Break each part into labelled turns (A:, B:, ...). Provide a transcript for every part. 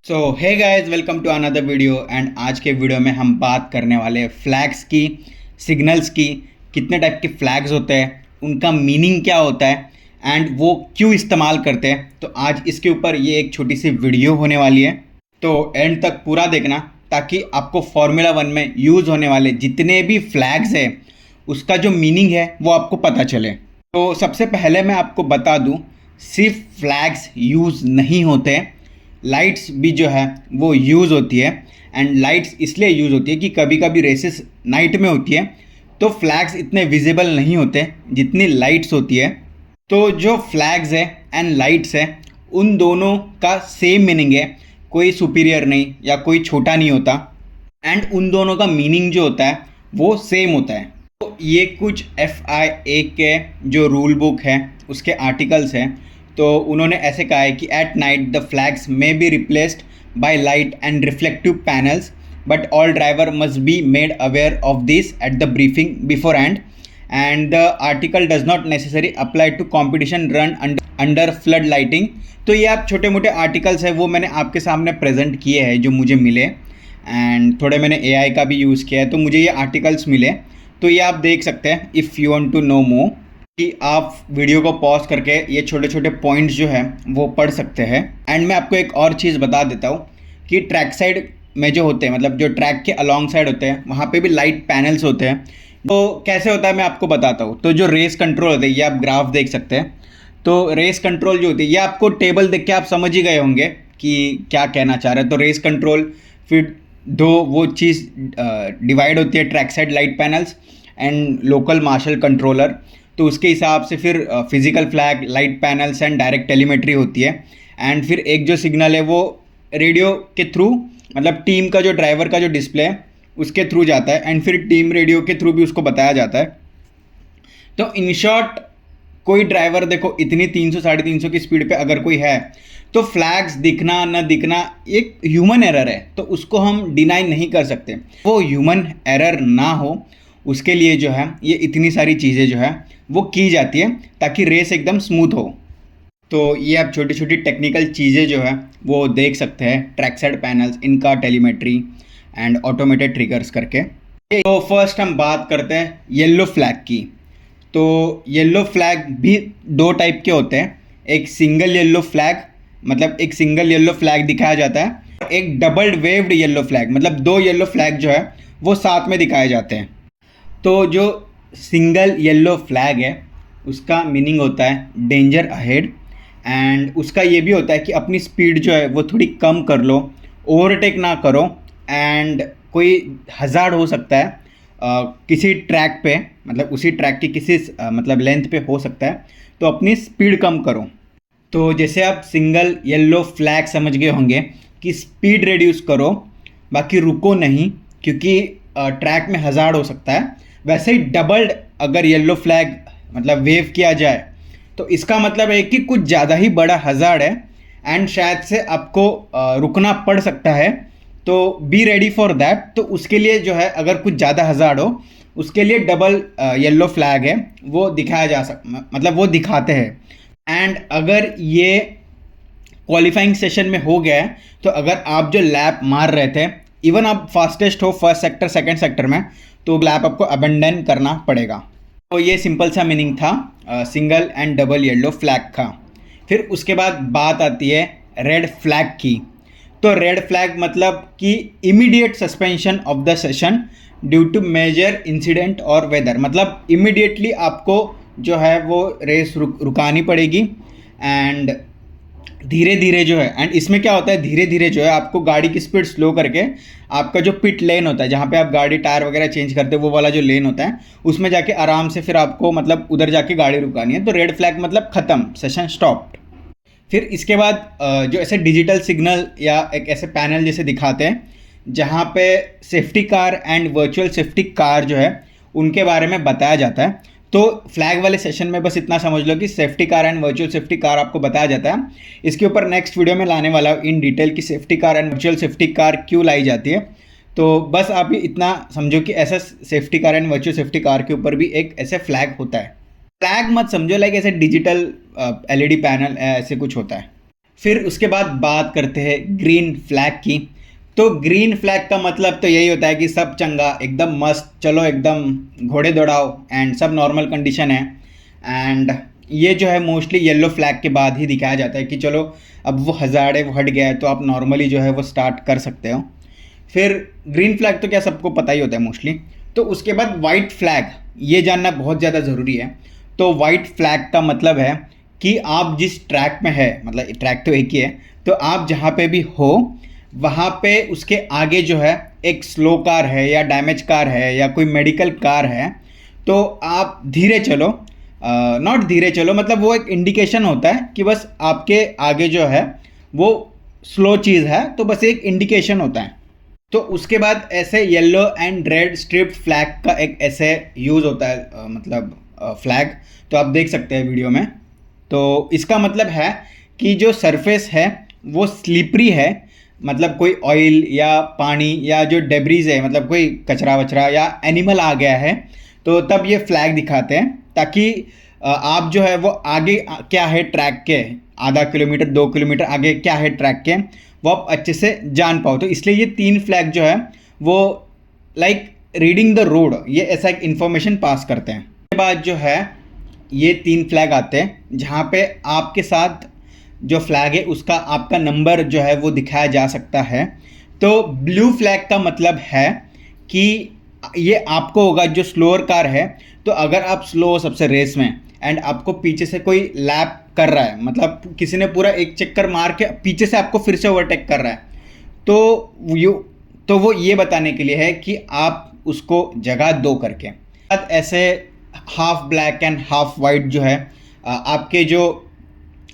A: So hey guys, welcome to another video. And आज के video में हम बात करने वाले हैं फ्लैग्स की, सिग्नल्स की। कितने टाइप के फ्लैग्स होते हैं, उनका मीनिंग क्या होता है एंड वो क्यों इस्तेमाल करते हैं। तो आज इसके ऊपर ये एक छोटी सी वीडियो होने वाली है, तो एंड तक पूरा देखना ताकि आपको फार्मूला वन में यूज़ होने वाले जितने भी फ्लैग्स हैं उसका जो मीनिंग है वो आपको पता चले। तो सबसे पहले मैं आपको बता दूं, सिर्फ फ्लैग्स यूज़ नहीं होते, लाइट्स भी जो है वो यूज़ होती है। एंड लाइट्स इसलिए यूज़ होती है कि कभी कभी रेसेस नाइट में होती है तो फ्लैग्स इतने विजिबल नहीं होते जितनी लाइट्स होती है। तो जो फ्लैग्स है एंड लाइट्स है उन दोनों का सेम मीनिंग है, कोई सुपीरियर नहीं या कोई छोटा नहीं होता। एंड उन दोनों का मीनिंग जो होता है वो सेम होता है। तो ये कुछ FIA के जो रूल बुक है उसके आर्टिकल्स हैं। तो उन्होंने ऐसे कहा है कि at night the flags may be replaced by light and reflective panels, but all driver must be made aware of this at the briefing before and the article does not necessary apply to competition run under flood lighting. तो ये आप छोटे मोटे articles हैं वो मैंने आपके सामने प्रेजेंट किए हैं जो मुझे मिले, एंड थोड़े मैंने AI का भी यूज़ किया है तो मुझे ये आर्टिकल्स मिले। तो ये आप देख सकते हैं if you want to know more, कि आप वीडियो को पॉज करके ये छोटे छोटे पॉइंट्स जो है वो पढ़ सकते हैं। एंड मैं आपको एक और चीज़ बता देता हूँ कि ट्रैक साइड में जो होते हैं, मतलब जो ट्रैक के अलॉन्ग साइड होते हैं, वहाँ पे भी लाइट पैनल्स होते हैं। तो कैसे होता है मैं आपको बताता हूँ। तो जो रेस कंट्रोल होते हैं, ये आप ग्राफ देख सकते हैं। तो रेस कंट्रोल जो होती है, ये आपको टेबल देख के आप समझ ही गए होंगे कि क्या कहना चाह रहे हैं। तो रेस कंट्रोल, फिर दो वो चीज़ डिवाइड होती है, track side light panels and local marshal controller. तो उसके हिसाब से फिर physical flag, light panels and direct telemetry होती है। एंड फिर एक जो सिग्नल है वो रेडियो के थ्रू, मतलब टीम का जो ड्राइवर का जो डिस्प्ले है उसके थ्रू जाता है, एंड फिर टीम रेडियो के थ्रू भी उसको बताया जाता है। तो इन शॉर्ट, कोई ड्राइवर देखो इतनी 300 350 की स्पीड पे अगर कोई है तो फ्लैग्स दिखना न दिखना एक ह्यूमन एरर है, तो उसको हम डिनाई नहीं कर सकते। वो ह्यूमन एरर ना हो उसके लिए जो है ये इतनी सारी चीज़ें जो है वो की जाती है ताकि रेस एकदम स्मूथ हो। तो ये आप छोटी छोटी टेक्निकल चीज़ें जो है वो देख सकते हैं, ट्रैक साइड पैनल्स, इनका टेलीमेट्री एंड ऑटोमेटेड ट्रिगर्स करके। तो फर्स्ट हम बात करते हैं येलो फ्लैग की। तो येलो फ्लैग भी दो टाइप के होते हैं। एक सिंगल येलो फ्लैग, मतलब एक सिंगल येलो फ्लैग दिखाया जाता है। एक डबल वेव्ड येलो फ्लैग, मतलब दो येलो फ्लैग जो है वो साथ में दिखाए जाते हैं। तो जो सिंगल येलो फ्लैग है उसका मीनिंग होता है डेंजर अहेड। एंड उसका ये भी होता है कि अपनी स्पीड जो है वो थोड़ी कम कर लो, ओवरटेक ना करो। एंड कोई हज़ार्ड हो सकता है किसी ट्रैक पे, मतलब उसी ट्रैक की किसी मतलब लेंथ पे हो सकता है, तो अपनी स्पीड कम करो। तो जैसे आप सिंगल येलो फ्लैग समझ गए होंगे कि स्पीड रिड्यूस करो, बाकी रुको नहीं, क्योंकि ट्रैक में हज़ार्ड हो सकता है। वैसे ही डबल्ड अगर येलो फ्लैग मतलब वेव किया जाए तो इसका मतलब है कि कुछ ज़्यादा ही बड़ा हज़ार्ड है एंड शायद से आपको रुकना पड़ सकता है। तो बी रेडी फॉर दैट। तो उसके लिए जो है अगर कुछ ज़्यादा हज़ार्ड हो उसके लिए डबल येलो फ्लैग है वो दिखाया जा मतलब वो दिखाते हैं। एंड अगर ये क्वालिफाइंग सेशन में हो गया है तो अगर आप जो लैप मार रहे थे, इवन आप फास्टेस्ट हो फर्स्ट सेक्टर सेकंड सेक्टर में, तो लैप आपको अबेंडन करना पड़ेगा। तो ये सिंपल सा मीनिंग था single and double yellow flag का। फिर उसके बाद बात आती है रेड फ्लैग की। तो रेड फ्लैग मतलब कि immediate suspension of the session due to major incident और वेदर, मतलब इमीडिएटली आपको जो है वो रेस रुकानी पड़ेगी। एंड धीरे धीरे जो है, एंड इसमें क्या होता है, धीरे धीरे जो है आपको गाड़ी की स्पीड स्लो करके आपका जो पिट लेन होता है जहाँ पे आप गाड़ी टायर वगैरह चेंज करते हो, वो वाला जो लेन होता है उसमें जाके आराम से फिर आपको मतलब उधर जाके गाड़ी रुकानी है। तो रेड फ्लैग मतलब ख़त्म, सेशन स्टॉप्ड। फिर इसके बाद जो ऐसे डिजिटल सिग्नल या एक ऐसे पैनल जैसे दिखाते हैं जहाँ पे safety car and virtual safety car जो है उनके बारे में बताया जाता है। तो फ्लैग वाले सेशन में बस इतना समझ लो कि safety car and virtual safety car आपको बताया जाता है। इसके ऊपर नेक्स्ट वीडियो में लाने वाला हूँ इन डिटेल कि safety car and virtual safety car क्यों लाई जाती है। तो बस आप ये इतना समझो कि ऐसा safety car and virtual safety car के ऊपर भी एक ऐसे फ्लैग होता है। फ्लैग मत समझो लाइक ऐसे डिजिटल LED पैनल ऐसे कुछ होता है। फिर उसके बाद बात करते हैं ग्रीन फ्लैग की। तो ग्रीन फ्लैग का मतलब तो यही होता है कि सब चंगा, एकदम मस्त, चलो एकदम घोड़े दौड़ाओ एंड सब नॉर्मल कंडीशन है। एंड ये जो है मोस्टली येलो फ्लैग के बाद ही दिखाया जाता है कि चलो अब वो हज़ार है, वो हट गया है, तो आप नॉर्मली जो है वो स्टार्ट कर सकते हो। फिर ग्रीन फ्लैग तो क्या सबको पता ही होता है मोस्टली। तो उसके बाद वाइट फ्लैग, ये जानना बहुत ज़्यादा ज़रूरी है। तो वाइट फ्लैग का मतलब है कि आप जिस ट्रैक में है, मतलब ट्रैक तो एक ही है, तो आप जहाँ पे भी हो वहाँ पे उसके आगे जो है एक स्लो कार है या डैमेज कार है या कोई मेडिकल कार है, तो आप धीरे चलो। नॉट धीरे चलो, मतलब वो एक इंडिकेशन होता है कि बस आपके आगे जो है वो स्लो चीज़ है, तो बस एक इंडिकेशन होता है। तो उसके बाद ऐसे yellow and red striped flag का एक ऐसे यूज़ होता है, मतलब फ्लैग, तो आप देख सकते हैं वीडियो में। तो इसका मतलब है कि जो सरफेस है वो स्लिपरी है, मतलब कोई ऑयल या पानी या जो डेब्रीज है, मतलब कोई कचरा वचरा या एनिमल आ गया है, तो तब ये फ्लैग दिखाते हैं ताकि आप जो है वो आगे क्या है ट्रैक के, आधा किलोमीटर 2 किलोमीटर आगे क्या है ट्रैक के, वो आप अच्छे से जान पाओ। तो इसलिए ये 3 फ्लैग जो है वो लाइक रीडिंग द रोड, ये ऐसा एक इन्फॉर्मेशन पास करते हैं। उसके बाद जो है ये 3 फ्लैग आते हैं जहाँ पे आपके साथ जो फ्लैग है उसका आपका नंबर जो है वो दिखाया जा सकता है। तो ब्लू फ्लैग का मतलब है कि ये आपको होगा जो स्लोअर कार है, तो अगर आप स्लो हो सबसे रेस में एंड आपको पीछे से कोई लैप कर रहा है, मतलब किसी ने पूरा एक चक्कर मार के पीछे से आपको फिर से ओवरटेक कर रहा है, तो वो ये बताने के लिए है कि आप उसको जगह दो करके। ऐसे half black and half white जो है आपके जो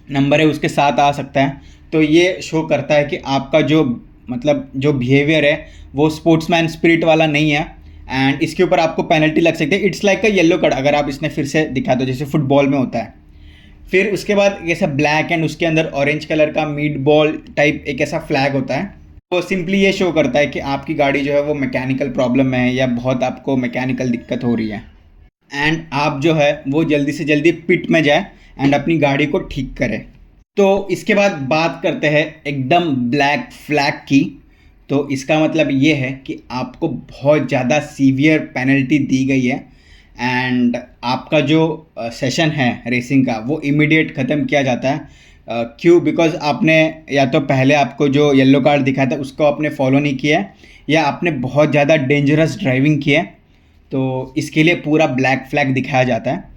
A: नंबर है उसके साथ आ सकता है। तो ये शो करता है कि आपका जो मतलब जो बिहेवियर है वो स्पोर्ट्समैन स्पिरिट वाला नहीं है, एंड इसके ऊपर आपको पेनल्टी लग सकती है। It's like a yellow card अगर आप इसने फिर से दिखा दो, जैसे फुटबॉल में होता है। फिर उसके बाद ऐसा ब्लैक एंड उसके अंदर ऑरेंज कलर का मीट बॉल टाइप एक ऐसा फ्लैग होता है। तो सिंपली ये शो करता है कि आपकी गाड़ी जो है वो मैकेनिकल प्रॉब्लम में है या बहुत आपको मैकेनिकल दिक्कत हो रही है, एंड आप जो है वो जल्दी से जल्दी पिट में जाए एंड अपनी गाड़ी को ठीक करें। तो इसके बाद बात करते हैं एकदम ब्लैक फ्लैग की। तो इसका मतलब ये है कि आपको बहुत ज़्यादा सीवियर पेनल्टी दी गई है एंड आपका जो सेशन है रेसिंग का वो इमीडिएट ख़त्म किया जाता है। क्यों? बिकॉज आपने या तो पहले आपको जो येलो कार्ड दिखा था उसको आपने फॉलो नहीं किया है, या आपने बहुत ज़्यादा डेंजरस ड्राइविंग की है, तो इसके लिए पूरा ब्लैक फ्लैग दिखाया जाता है।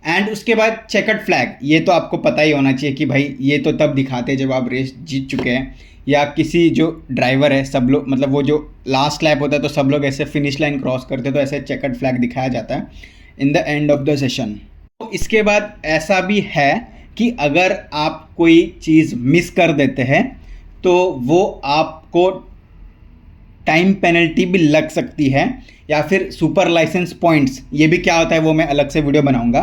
A: एंड उसके बाद चेकर्ड फ्लैग, ये तो आपको पता ही होना चाहिए कि भाई ये तो तब दिखाते हैं जब आप रेस जीत चुके हैं, या किसी जो ड्राइवर है सब लोग, मतलब वो जो लास्ट लैप होता है तो सब लोग ऐसे फिनिश लाइन क्रॉस करते हैं, तो ऐसे चेकर्ड फ्लैग दिखाया जाता है in the end of the session. तो इसके बाद ऐसा भी है कि अगर आप कोई चीज़ मिस कर देते हैं तो वो आपको टाइम पेनल्टी भी लग सकती है, या फिर सुपर लाइसेंस पॉइंट्स, ये भी क्या होता है वो मैं अलग से वीडियो बनाऊंगा।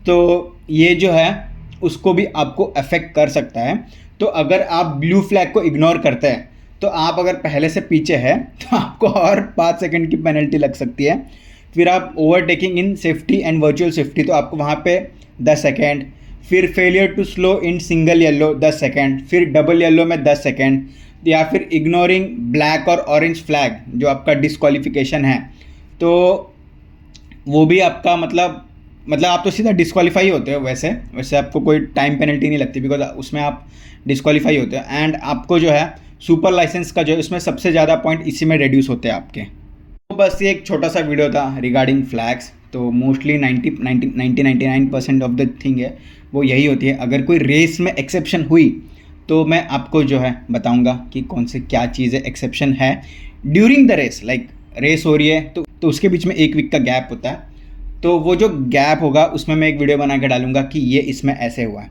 A: तो ये जो है उसको भी आपको अफेक्ट कर सकता है। तो अगर आप ब्लू फ्लैग को इग्नोर करते हैं, तो आप अगर पहले से पीछे है तो आपको और 5 सेकंड की पेनल्टी लग सकती है। फिर आप overtaking in safety and virtual safety, तो आपको वहाँ पे 10 सेकेंड। फिर failure to slow in single yellow 10 second, फिर डबल येलो में 10 सेकेंड, या फिर इग्नोरिंग ब्लैक और ऑरेंज फ्लैग जो आपका डिस्क्वालिफिकेशन है, तो वो भी आपका मतलब आप तो सीधा डिस्क्वालीफाई होते हो। वैसे आपको कोई टाइम पेनल्टी नहीं लगती, बिकॉज उसमें आप डिस्क्वालीफाई होते हो। एंड आपको जो है सुपर लाइसेंस का जो है उसमें सबसे ज़्यादा पॉइंट इसी में रिड्यूस होते हैं आपके। तो बस ये एक छोटा सा वीडियो था रिगार्डिंग फ्लैग्स। तो मोस्टली 99% ऑफ द थिंग है वो यही होती है। अगर कोई रेस में एक्सेप्शन हुई तो मैं आपको जो है बताऊंगा कि कौन से क्या चीज़ें एक्सेप्शन है during the race. Like race हो रही है तो उसके बीच में 1 वीक का गैप होता है, तो वो जो गैप होगा उसमें मैं एक वीडियो बना के डालूंगा कि ये इसमें ऐसे हुआ है।